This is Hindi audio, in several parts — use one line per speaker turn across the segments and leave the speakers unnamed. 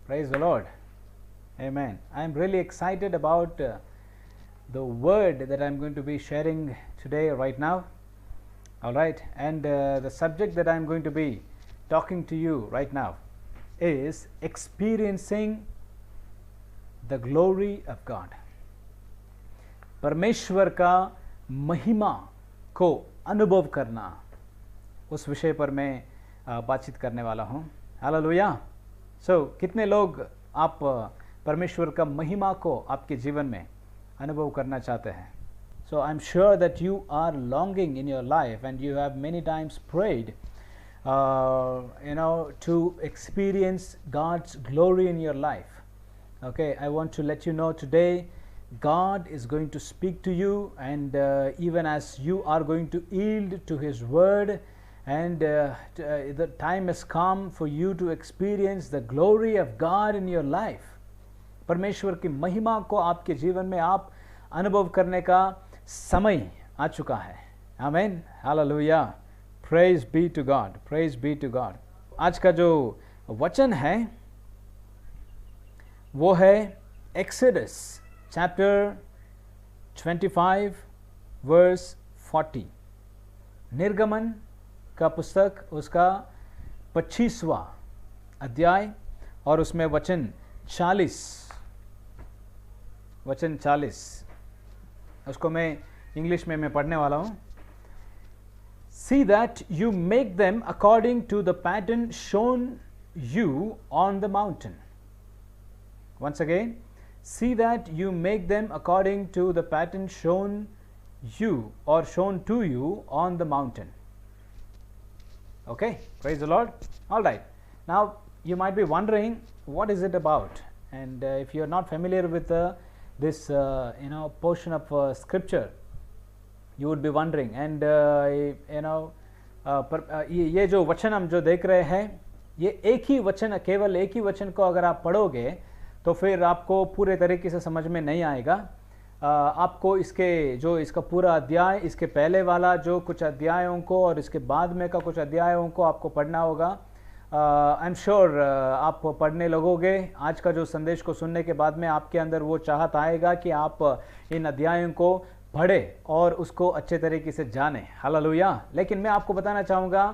Praise the Lord. Amen. I'm really excited about the word that I'm going to be sharing today, right now. All right. And the subject that I'm going to be talking to you right now is experiencing the glory of God. परमेश्वर का महिमा को अनुभव करना, उस विषय पर मैं बातचीत करने वाला हूँ. हालेलुया. सो कितने लोग आप परमेश्वर का महिमा को आपके जीवन में अनुभव करना चाहते हैं? So I'm sure that you are longing in your life and you have many times prayed to experience God's glory in your life. Okay, I want to let you know today God is going to speak to you, and even as you are going to yield to His word, and the time has come for you to experience the glory of God in your life. परमेश्वर की महिमा को आपके जीवन में आप अनुभव करने का समय आ चुका है. आमीन. Hallelujah. Praise be to God. Praise be to God. आज का जो वचन है वो है एक्सोडस चैप्टर 25 वर्स 40. निर्गमन का पुस्तक उसका 25वां अध्याय और उसमें वचन 40 उसको मैं इंग्लिश में पढ़ने वाला हूँ. See that you make them according to the pattern shown you on the mountain. Once again, see that you make them according to the pattern shown you or shown to you on the mountain. Okay, praise the Lord. All right. Now you might be wondering, what is it about? And if you are not familiar with this portion of scripture, you would be wondering. And ये जो वचन हम जो देख रहे हैं, ये एक ही वचन, केवल एक ही वचन को अगर आप पढ़ोगे तो फिर आपको पूरे तरीके से समझ में नहीं आएगा. आपको इसका पूरा अध्याय, इसके पहले वाला जो कुछ अध्यायों को और इसके बाद में का कुछ अध्यायों को आपको पढ़ना होगा. आई एम श्योर आप पढ़ने लगोगे. आज का जो संदेश को सुनने के बाद में आपके अंदर वो चाहत आएगा कि आप इन अध्यायों को पढ़े और उसको अच्छे तरीके से जाने. हालेलुया. लेकिन मैं आपको बताना चाहूँगा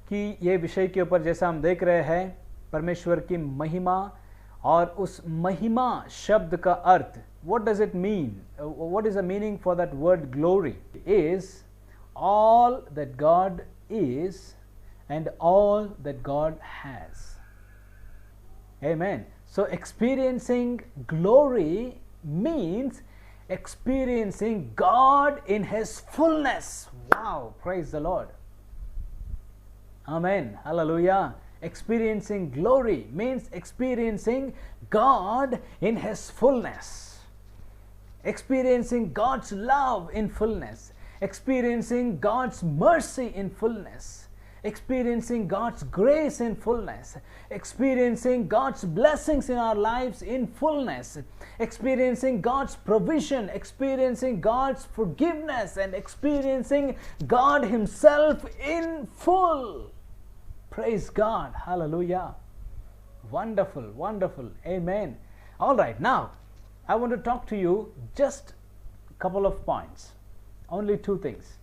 कि ये विषय के ऊपर जैसा हम देख रहे हैं, परमेश्वर की महिमा, और उस महिमा शब्द का अर्थ, what does it mean? What is the meaning for that word glory? Is all that God is and all that God has. Amen. So experiencing glory means experiencing God in His fullness. Wow, praise the Lord. Amen. Hallelujah. Experiencing glory means experiencing God in His fullness. Experiencing God's love in fullness. Experiencing God's mercy in fullness. Experiencing God's grace in fullness. Experiencing God's blessings in our lives in fullness. Experiencing God's provision. Experiencing God's forgiveness. And experiencing God Himself in full. Praise God. Hallelujah. Wonderful, wonderful. Amen. All right. Now, I want to talk to you just a couple of points. Only two things.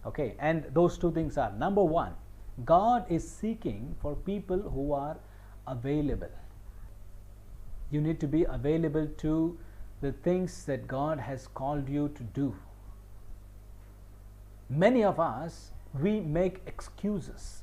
Okay. And those two things are, number one, God is seeking for people who are available. You need to be available to the things that God has called you to do. Many of us, we make excuses.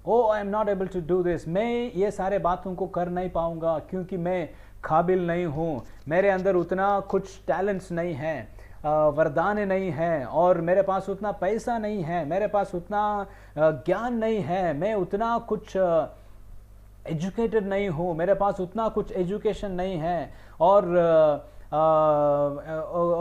Oh, I am not able to do this. मैं ये सारे बातों को कर नहीं पाऊंगा क्योंकि मैं काबिल नहीं हूँ, मेरे अंदर उतना कुछ टैलेंट्स नहीं है, वरदान नहीं है, और मेरे पास उतना पैसा नहीं है, मेरे पास उतना ज्ञान नहीं है, मैं उतना कुछ एजुकेटेड नहीं हूँ, मेरे पास उतना कुछ एजुकेशन नहीं है, और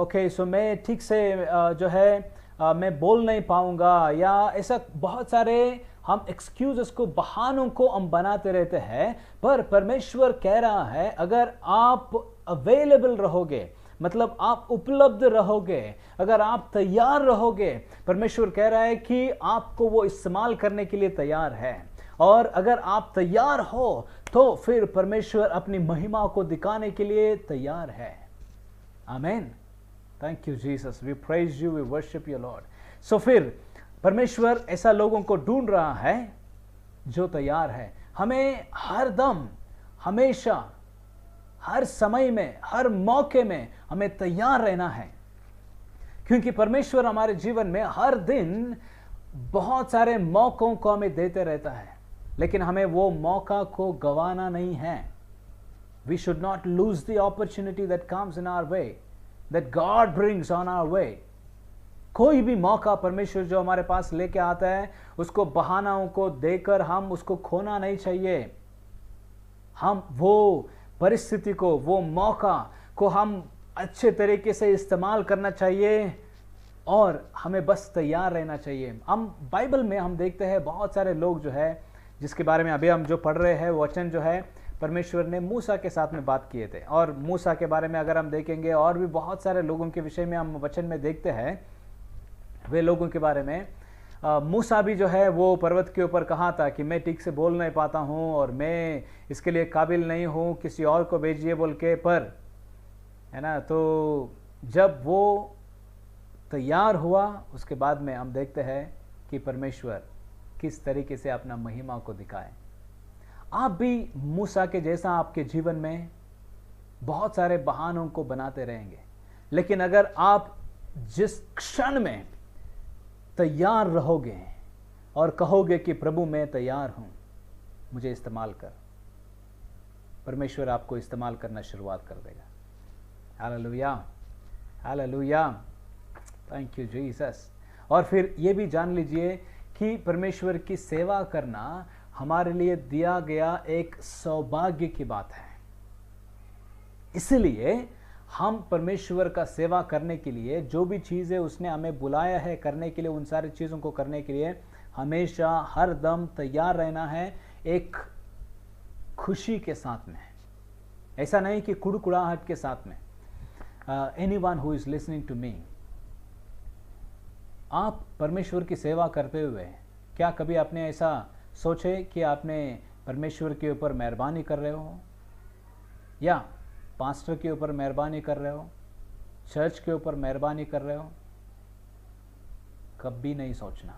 ओके सो मैं ठीक से जो है मैं बोल नहीं पाऊंगा, या ऐसा बहुत सारे हम एक्सक्यूजेस को, बहानों को हम बनाते रहते हैं. पर परमेश्वर कह रहा है, अगर आप अवेलेबल रहोगे, मतलब आप उपलब्ध रहोगे, अगर आप तैयार रहोगे, परमेश्वर कह रहा है कि आपको वो इस्तेमाल करने के लिए तैयार है. और अगर आप तैयार हो तो फिर परमेश्वर अपनी महिमा को दिखाने के लिए तैयार है। आमीन। Thank you Jesus, we praise you, we worship you Lord. So फिर परमेश्वर ऐसा लोगों को ढूंढ रहा है जो तैयार है। हमें हर दम, हमेशा, हर समय में, हर मौके में हमें तैयार रहना है, क्योंकि परमेश्वर हमारे जीवन में हर दिन बहुत सारे मौकों को हमें देते रहता है, लेकिन हमें वो मौका को गंवाना नहीं है। We should not lose the opportunity that comes in our way, that God brings on our way. कोई भी मौका परमेश्वर जो हमारे पास लेके आता है, उसको बहानाओं को देकर हम उसको खोना नहीं चाहिए। हम वो परिस्थिति को, वो मौका को हम अच्छे तरीके से इस्तेमाल करना चाहिए और हमें बस तैयार रहना चाहिए। हम बाइबल में हम देखते हैं बहुत सारे लोग जो है, जिसके बारे में अभी हम जो पढ़ रहे हैं वचन जो है, परमेश्वर ने मूसा के साथ में बात किए थे। और मूसा के बारे में अगर हम देखेंगे और भी बहुत सारे लोगों के विषय में हम वचन में देखते हैं, वे लोगों के बारे में मूसा भी जो है वो पर्वत के ऊपर कहा था कि मैं ठीक से बोल नहीं पाता हूँ और मैं इसके लिए काबिल नहीं हूँ, किसी और को भेजिए बोल के, पर है ना। तो जब वो तैयार हुआ उसके बाद में हम देखते हैं कि परमेश्वर किस तरीके से अपना महिमा को दिखाए। आप भी मूसा के जैसा आपके जीवन में बहुत सारे बहानों को बनाते रहेंगे, लेकिन अगर आप जिस क्षण में तैयार रहोगे और कहोगे कि प्रभु मैं तैयार हूं, मुझे इस्तेमाल कर, परमेश्वर आपको इस्तेमाल करना शुरुआत कर देगा। Hallelujah, hallelujah, thank you Jesus. और फिर ये भी जान लीजिए कि परमेश्वर की सेवा करना हमारे लिए दिया गया एक सौभाग्य की बात है। इसलिए हम परमेश्वर का सेवा करने के लिए जो भी चीज़ें उसने हमें बुलाया है करने के लिए, उन सारी चीज़ों को करने के लिए हमेशा हर दम तैयार रहना है, एक खुशी के साथ में। ऐसा नहीं कि कुड़कुड़ाहट के साथ में। Anyone who is listening to me, आप परमेश्वर की सेवा करते हुए क्या कभी आपने ऐसा सोचे कि आपने परमेश्वर के ऊपर मेहरबानी कर रहे हो, या पास्टर के ऊपर मेहरबानी कर रहे हो, चर्च के ऊपर मेहरबानी कर रहे हो? कभी नहीं सोचना,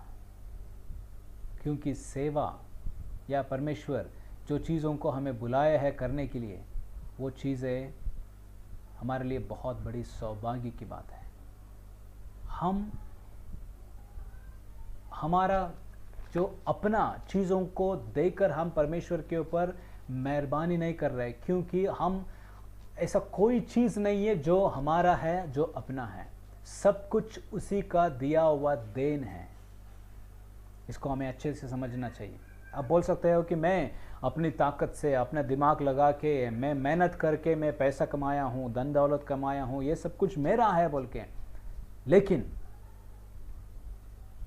क्योंकि सेवा या परमेश्वर जो चीज़ों को हमें बुलाया है करने के लिए, वो चीज़ें हमारे लिए बहुत बड़ी सौभाग्य की बात है। हमारा जो अपना चीज़ों को देकर हम परमेश्वर के ऊपर मेहरबानी नहीं कर रहे, क्योंकि हम ऐसा कोई चीज़ नहीं है जो हमारा है, जो अपना है। सब कुछ उसी का दिया हुआ देन है। इसको हमें अच्छे से समझना चाहिए। आप बोल सकते हो कि मैं अपनी ताकत से, अपना दिमाग लगा के, मैं मेहनत करके मैं पैसा कमाया हूँ, धन दौलत कमाया हूँ, ये सब कुछ मेरा है बोल के, लेकिन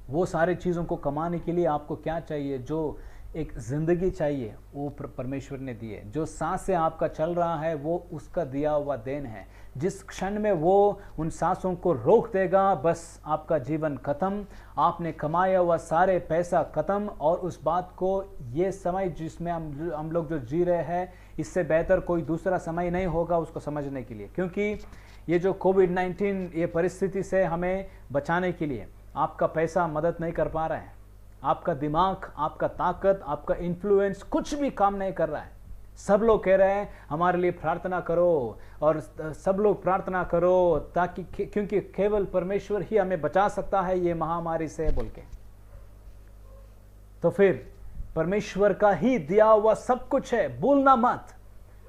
वो सारी चीज़ों को कमाने के लिए आपको क्या चाहिए? जो एक ज़िंदगी चाहिए वो परमेश्वर ने दी है। जो सांसें आपका चल रहा है वो उसका दिया हुआ देन है। जिस क्षण में वो उन सांसों को रोक देगा, बस आपका जीवन खत्म, आपने कमाया हुआ सारे पैसा खत्म। और उस बात को, ये समय जिसमें हम लोग जो जी रहे हैं, इससे बेहतर कोई दूसरा समय नहीं होगा उसको समझने के लिए। क्योंकि ये जो कोविड-19 ये परिस्थिति से हमें बचाने के लिए आपका पैसा मदद नहीं कर पा रहा है, आपका दिमाग, आपका ताकत, आपका इन्फ्लुएंस कुछ भी काम नहीं कर रहा है। सब लोग कह रहे हैं हमारे लिए प्रार्थना करो, और सब लोग प्रार्थना करो ताकि, क्योंकि केवल परमेश्वर ही हमें बचा सकता है ये महामारी से बोल के। तो फिर परमेश्वर का ही दिया हुआ सब कुछ है, भूलना मत।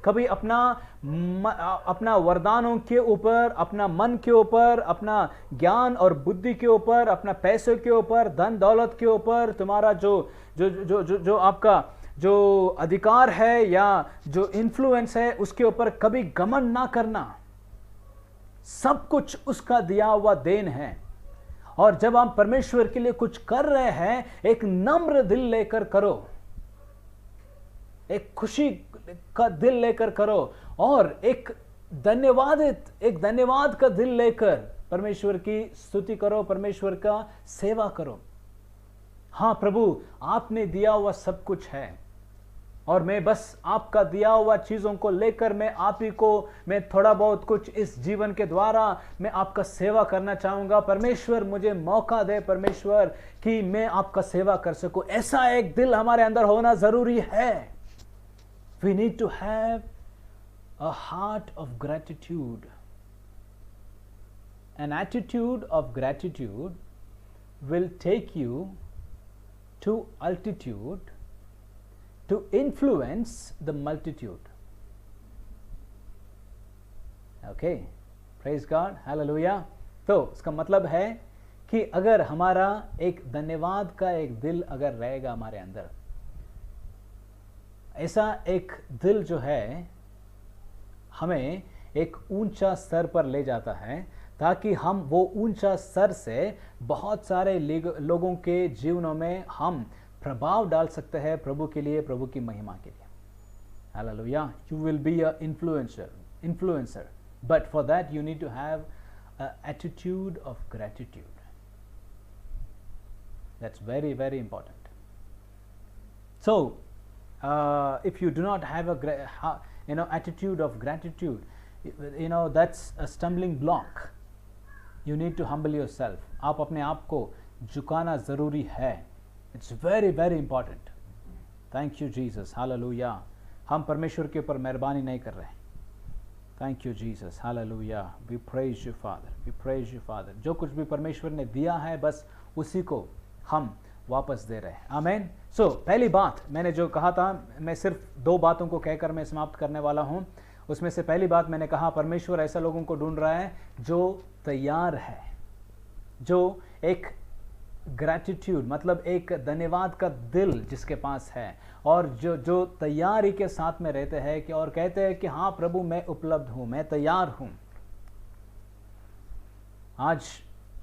कभी अपना वरदानों के ऊपर, अपना मन के ऊपर, अपना ज्ञान और बुद्धि के ऊपर, अपना पैसों के ऊपर, धन दौलत के ऊपर, तुम्हारा जो आपका जो अधिकार है या जो इन्फ्लुएंस है, उसके ऊपर कभी घमंड ना करना। सब कुछ उसका दिया हुआ देन है। और जब हम परमेश्वर के लिए कुछ कर रहे हैं, एक नम्र दिल लेकर करो, एक खुशी का दिल लेकर करो, और एक धन्यवाद का दिल लेकर परमेश्वर की स्तुति करो, परमेश्वर का सेवा करो। हाँ प्रभु, आपने दिया हुआ सब कुछ है और मैं बस आपका दिया हुआ चीजों को लेकर मैं आप ही को, मैं थोड़ा बहुत कुछ इस जीवन के द्वारा मैं आपका सेवा करना चाहूंगा। परमेश्वर मुझे मौका दे परमेश्वर कि मैं आपका सेवा कर सकूं। ऐसा एक दिल हमारे अंदर होना जरूरी है। We need to have a heart of gratitude. An attitude of gratitude will take you to altitude to influence the multitude. Okay, praise God, hallelujah. तो इसका मतलब है कि अगर हमारा एक धन्यवाद का एक दिल अगर रहेगा हमारे अंदर, ऐसा एक दिल जो है हमें एक ऊंचा स्तर पर ले जाता है, ताकि हम वो ऊंचा स्तर से बहुत सारे लोगों के जीवनों में हम प्रभाव डाल सकते हैं प्रभु के लिए, प्रभु की महिमा के लिए। Hallelujah. You will be a influencer, but for that you need to have a attitude of gratitude. That's very very important. So if you do not have a attitude of gratitude, that's a stumbling block. You need to humble yourself. आप अपने आप को झुकाना जरूरी है। It's very very important. Thank you Jesus, hallelujah. हम परमेश्वर के ऊपर मेहरबानी नहीं कर रहे। Thank you Jesus, hallelujah. We praise you Father, we praise you Father. जो कुछ भी परमेश्वर ने दिया है बस उसी को हम वापस दे रहे हैं। आमेन। सो पहली बात मैंने जो कहा था, मैं सिर्फ 2 बातों को कहकर मैं समाप्त करने वाला हूं। उसमें से पहली बात मैंने कहा, परमेश्वर ऐसा लोगों को ढूंढ रहा है जो तैयार है, जो एक ग्रैटिट्यूड मतलब एक धन्यवाद का दिल जिसके पास है, और जो तैयारी के साथ में रहते हैं कि और कहते हैं कि हाँ प्रभु मैं उपलब्ध हूं, मैं तैयार हूं। आज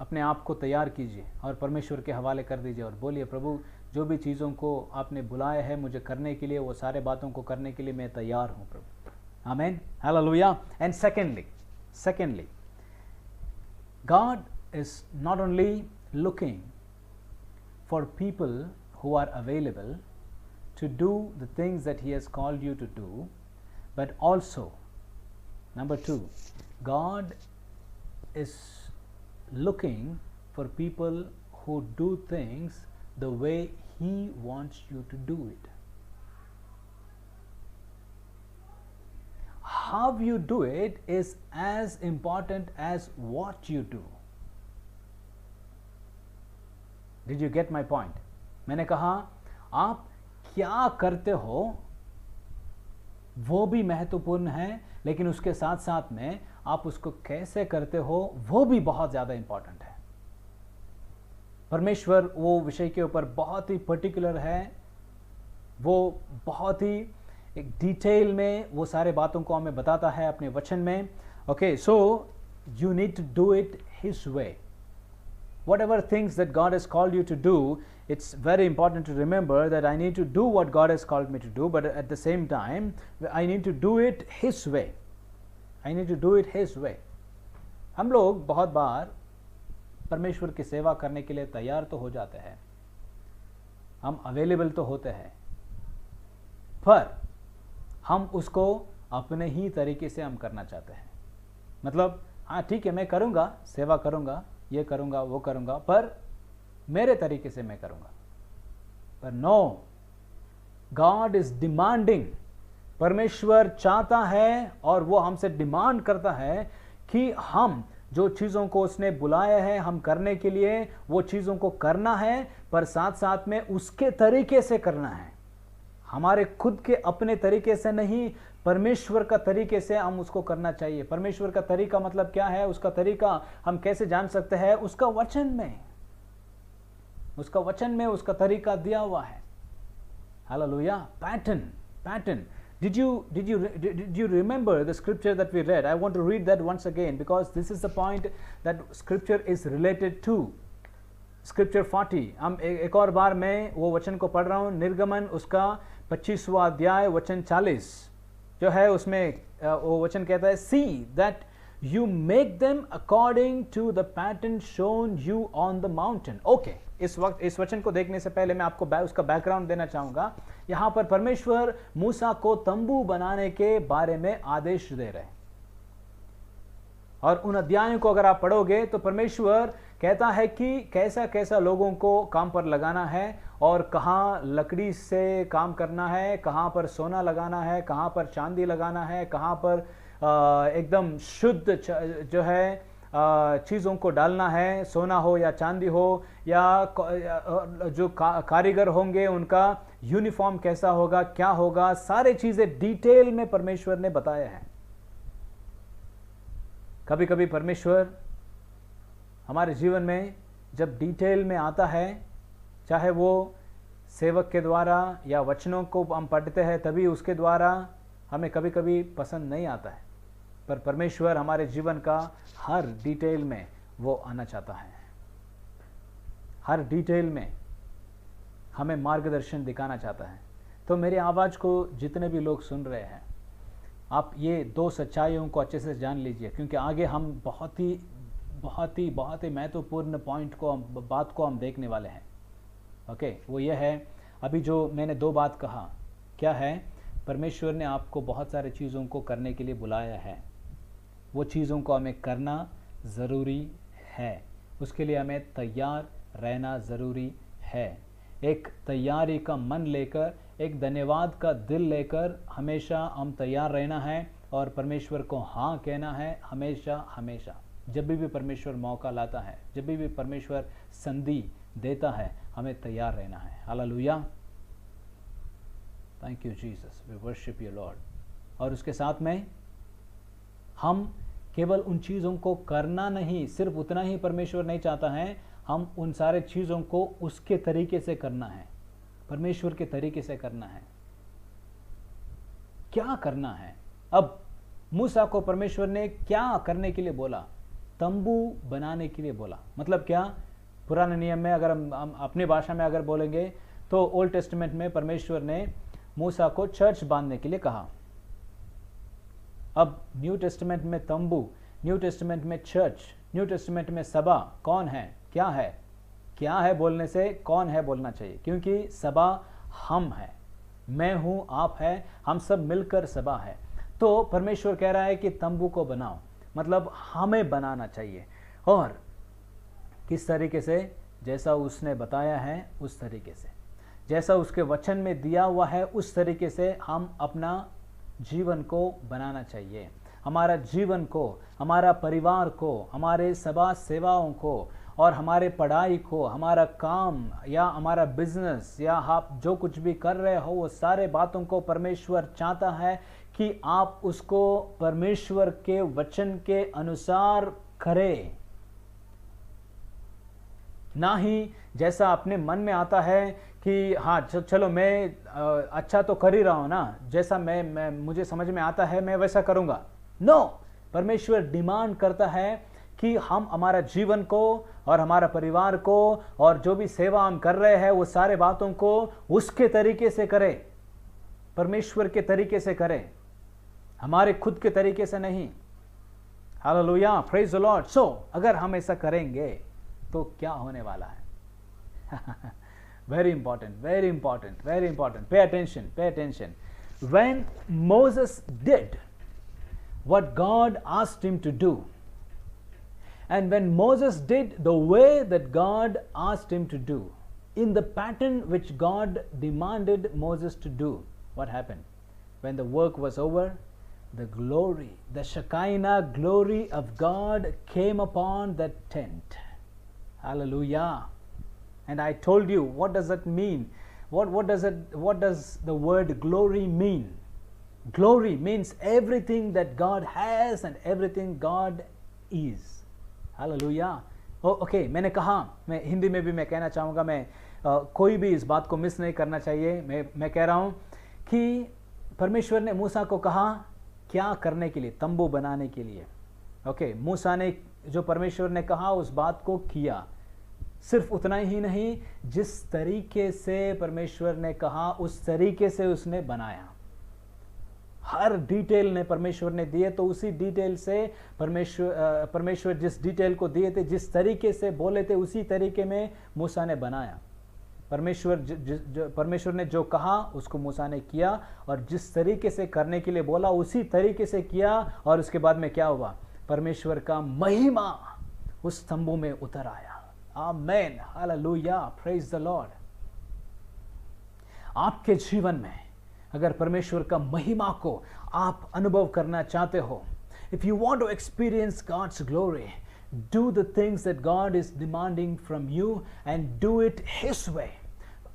अपने आप को तैयार कीजिए और परमेश्वर के हवाले कर दीजिए और बोलिए, प्रभु जो भी चीज़ों को आपने बुलाया है मुझे करने के लिए, वो सारे बातों को करने के लिए मैं तैयार हूं प्रभु। Amen, hallelujah. And secondly, God is not only looking for people who are available to do the things that He has called you to do, but also, number 2, God is looking for people who do things the way He wants you to do it. How you do it is as important as what you do. Did you get my point? मैंने कहा आप क्या करते हो वो भी महत्वपूर्ण है, लेकिन उसके साथ साथ में आप उसको कैसे करते हो वो भी बहुत ज़्यादा इंपॉर्टेंट है। परमेश्वर वो विषय के ऊपर बहुत ही पर्टिकुलर है, वो बहुत ही एक डिटेल में वो सारे बातों को हमें बताता है अपने वचन में। Okay, so you need to do it his way. Whatever things that God has called you to do, it's very important to remember that I need to do what God has called me to do, but at the same time, I need to do it His way. I need to do it His way. हम लोग बहुत बार परमेश्वर की सेवा करने के लिए तैयार तो हो जाते हैं, हम अवेलेबल तो होते हैं, पर हम उसको अपने ही तरीके से हम करना चाहते हैं। मतलब हाँ ठीक है मैं करूँगा, सेवा करूँगा, ये करूँगा, वो करूँगा, पर मेरे तरीके से मैं करूँगा। पर नो, गॉड इज डिमांडिंग, परमेश्वर चाहता है और वो हमसे डिमांड करता है कि हम जो चीज़ों को उसने बुलाया है हम करने के लिए, वो चीज़ों को करना है, पर साथ साथ में उसके तरीके से करना है। हमारे खुद के अपने तरीके से नहीं, परमेश्वर का तरीके से हम उसको करना चाहिए। परमेश्वर का तरीका मतलब क्या है? उसका तरीका हम कैसे जान सकते हैं? उसका वचन में, उसका वचन में उसका तरीका दिया हुआ है। Hallelujah. Pattern. Did you remember the scripture that we read? I want to read that once again because this is the point that scripture is related to. Scripture 40, हम एक और बार मैं वो वचन को पढ़ रहा हूँ। निर्गमन उसका 25वां अध्याय वचन 40 जो है, उसमें वो वचन कहता है, See that you make them according to the pattern shown you on the mountain. Okay, इस वक्त इस वचन को देखने से पहले मैं आपको उसका बैकग्राउंड देना चाहूंगा। यहां पर परमेश्वर मूसा को तंबू बनाने के बारे में आदेश दे रहे हैं, और उन अध्यायों को अगर आप पढ़ोगे तो परमेश्वर कहता है कि कैसा कैसा लोगों को काम पर लगाना है, और कहाँ लकड़ी से काम करना है, कहाँ पर सोना लगाना है, कहाँ पर चांदी लगाना है, कहाँ पर एकदम शुद्ध जो है चीज़ों को डालना है, सोना हो या चांदी हो, या जो कारीगर होंगे उनका यूनिफॉर्म कैसा होगा, क्या होगा, सारे चीज़ें डिटेल में परमेश्वर ने बताया है। कभी कभी परमेश्वर हमारे जीवन में जब डिटेल में आता है, चाहे वो सेवक के द्वारा या वचनों को हम पढ़ते हैं तभी उसके द्वारा, हमें कभी कभी पसंद नहीं आता है, पर परमेश्वर हमारे जीवन का हर डिटेल में वो आना चाहता है। हर डिटेल में हमें मार्गदर्शन दिखाना चाहता है। तो मेरी आवाज़ को जितने भी लोग सुन रहे हैं, आप ये दो सच्चाइयों को अच्छे से जान लीजिए, क्योंकि आगे हम बहुत ही महत्वपूर्ण पॉइंट को, बात को हम देखने वाले हैं। ओके, वो ये है, अभी जो मैंने दो बात कहा, क्या है, परमेश्वर ने आपको बहुत सारे चीज़ों को करने के लिए बुलाया है, वो चीज़ों को हमें करना ज़रूरी है, उसके लिए हमें तैयार रहना ज़रूरी है। एक तैयारी का मन लेकर, एक धन्यवाद का दिल लेकर हमेशा हम तैयार रहना है, और परमेश्वर को हाँ कहना है हमेशा हमेशा। जब भी परमेश्वर मौका लाता है, जब भी परमेश्वर संधि देता है, हमें तैयार रहना है। Hallelujah, thank you Jesus, we worship you Lord. और उसके साथ में हम केवल उन चीज़ों को करना नहीं, सिर्फ उतना ही परमेश्वर नहीं चाहता है, हम उन सारे चीज़ों को उसके तरीके से करना है, परमेश्वर के तरीके से करना है। क्या करना है? अब मूसा को परमेश्वर ने क्या करने के लिए बोला? तंबू बनाने के लिए बोला। मतलब क्या? पुराने नियम में अगर हम अपनी भाषा में अगर बोलेंगे तो ओल्ड टेस्टामेंट में परमेश्वर ने मूसा को चर्च बांधने के लिए कहा। अब न्यू टेस्टामेंट में तंबू, न्यू टेस्टामेंट में चर्च, न्यू टेस्टामेंट में सभा कौन है, क्या है? क्या है बोलने से कौन है बोलना चाहिए, क्योंकि सभा हम है, मैं हूं, आप है, हम सब मिलकर सभा है। तो परमेश्वर कह रहा है कि तंबू को बनाओ, मतलब हमें बनाना चाहिए, और किस तरीके से? जैसा उसने बताया है उस तरीके से, जैसा उसके वचन में दिया हुआ है उस तरीके से हम अपना जीवन को बनाना चाहिए। हमारा जीवन को, हमारा परिवार को, हमारे सभा सेवाओं को, और हमारे पढ़ाई को, हमारा काम या हमारा बिजनेस या आप जो कुछ भी कर रहे हो, वो सारे बातों को परमेश्वर चाहता है कि आप उसको परमेश्वर के वचन के अनुसार करें, ना ही जैसा अपने मन में आता है कि हाँ चलो मैं अच्छा तो कर ही रहा हूं ना, जैसा मैं मुझे समझ में आता है मैं वैसा करूंगा। नो, परमेश्वर डिमांड करता है कि हम हमारा जीवन को और हमारा परिवार को और जो भी सेवा हम कर रहे हैं वो सारे बातों को उसके तरीके से करें, परमेश्वर के तरीके से करें, हमारे खुद के तरीके से नहीं। Hallelujah, praise the Lord. So अगर हम ऐसा करेंगे तो क्या होने वाला है? Very important, very important, very important. Pay attention, pay attention. When Moses did what God asked him to do, and when Moses did the way that God asked him to do, in the pattern which God demanded Moses to do, what happened? When the work was over, the glory, the Shekinah glory of God came upon that tent. Hallelujah. And I told you, what does that mean? What does the word glory mean? Glory means everything that God has and everything God is. Hallelujah. Okay, मैंने कहा, मैं हिंदी में भी मैं कहना चाहूँगा, मैं कोई भी इस बात को मिस नहीं करना चाहिए। मैं कह रहा हूँ कि परमेश्वर ने मूसा को कहा क्या करने के लिए? तंबू बनाने के लिए। ओके, मूसा ने जो परमेश्वर ने कहा उस बात को किया। सिर्फ उतना ही नहीं, जिस तरीके से परमेश्वर ने कहा उस तरीके से उसने बनाया। हर डिटेल ने परमेश्वर ने दिए, तो उसी डिटेल से परमेश्वर जिस डिटेल को दिए थे, जिस तरीके से बोले थे, उसी तरीके में मूसा ने बनाया। परमेश्वर ने जो कहा उसको मूसा ने किया, और जिस तरीके से करने के लिए बोला उसी तरीके से किया। और उसके बाद में क्या हुआ? परमेश्वर का महिमा उस तंबू में उतर आया। आमेन, हालेलुया, प्रेज द लॉर्ड। आपके जीवन में अगर परमेश्वर का महिमा को आप अनुभव करना चाहते हो, if you want to experience God's glory, do the things that God is demanding from you and do it His way।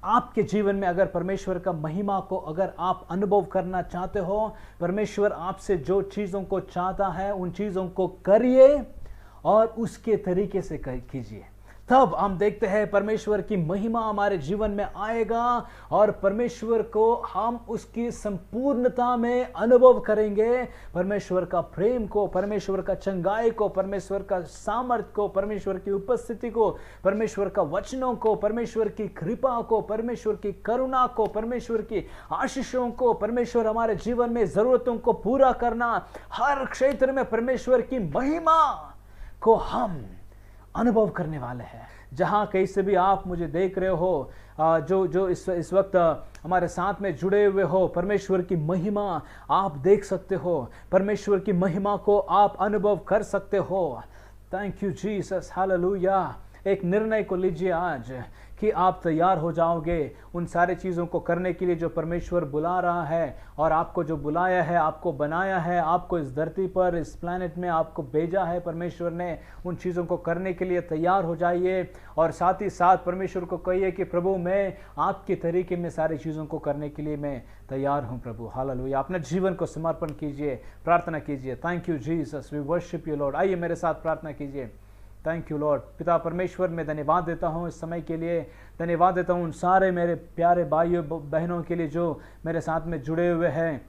आपके जीवन में अगर परमेश्वर का महिमा को अगर आप अनुभव करना चाहते हो, परमेश्वर आपसे जो चीज़ों को चाहता है उन चीज़ों को करिए और उसके तरीके से कीजिए। तब हम देखते हैं परमेश्वर की महिमा हमारे जीवन में आएगा और परमेश्वर को हम उसकी संपूर्णता में अनुभव करेंगे। परमेश्वर का प्रेम को, परमेश्वर का चंगाई को, परमेश्वर का सामर्थ्य को, परमेश्वर की उपस्थिति को, परमेश्वर का वचनों को, परमेश्वर की कृपा को, परमेश्वर की करुणा को, परमेश्वर की आशीषों को, परमेश्वर हमारे जीवन में जरूरतों को पूरा करना, हर क्षेत्र में परमेश्वर की महिमा को हम अनुभव करने वाले हैं। जहाँ कहीं से भी आप मुझे देख रहे हो, जो इस वक्त हमारे साथ में जुड़े हुए हो, परमेश्वर की महिमा आप देख सकते हो, परमेश्वर की महिमा को आप अनुभव कर सकते हो। Thank you Jesus, hallelujah. एक निर्णय को लीजिए आज कि आप तैयार हो जाओगे उन सारी चीज़ों को करने के लिए जो परमेश्वर बुला रहा है, और आपको जो बुलाया है, आपको बनाया है, आपको इस धरती पर, इस प्लैनेट में आपको भेजा है परमेश्वर ने, उन चीज़ों को करने के लिए तैयार हो जाइए। और साथ ही साथ परमेश्वर को कहिए कि प्रभु मैं आपके तरीके में सारी चीज़ों को करने के लिए मैं तैयार हूँ प्रभु। हालेलुया। अपने जीवन को समर्पण कीजिए, प्रार्थना कीजिए। Thank you Jesus, we worship you Lord. आइए मेरे साथ प्रार्थना कीजिए। Thank you Lord. पिता परमेश्वर, मैं धन्यवाद देता हूँ इस समय के लिए, धन्यवाद देता हूँ उन सारे मेरे प्यारे भाइयों बहनों के लिए जो मेरे साथ में जुड़े हुए हैं।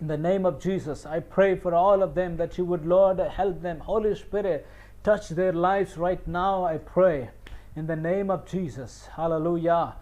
In the name of Jesus, I pray for all of them that you would, Lord, help them. Holy Spirit, touch their lives right now, I pray. In the name of Jesus. Hallelujah.